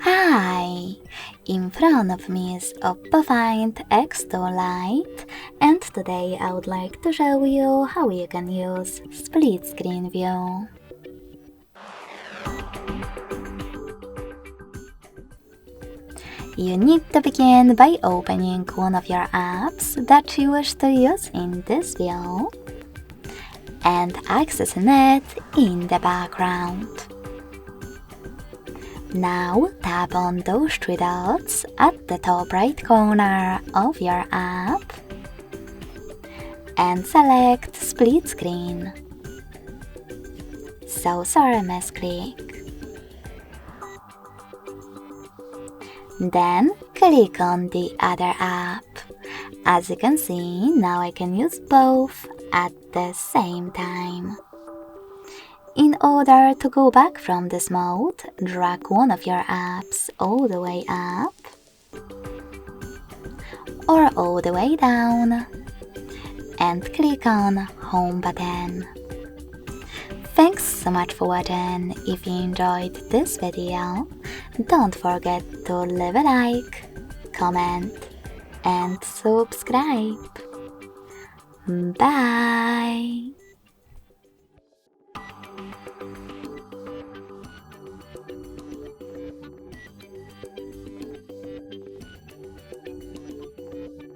Hi! In front of me is OPPO Find X2 Lite, and today I would like to show you how you can use split screen view. You need to begin by opening one of your apps that you wish to use in this view and accessing it in the background. Now tap on those three dots at the top right corner of your app and select Split Screen. So sorry, misclick. Then click on the other app. As you can see, now I can use both at the same time. In order to go back from this mode, drag one of your apps all the way up or all the way down and click on Home button. Thanks so much for watching. If you enjoyed this video, don't forget to leave a like, comment and subscribe. Bye!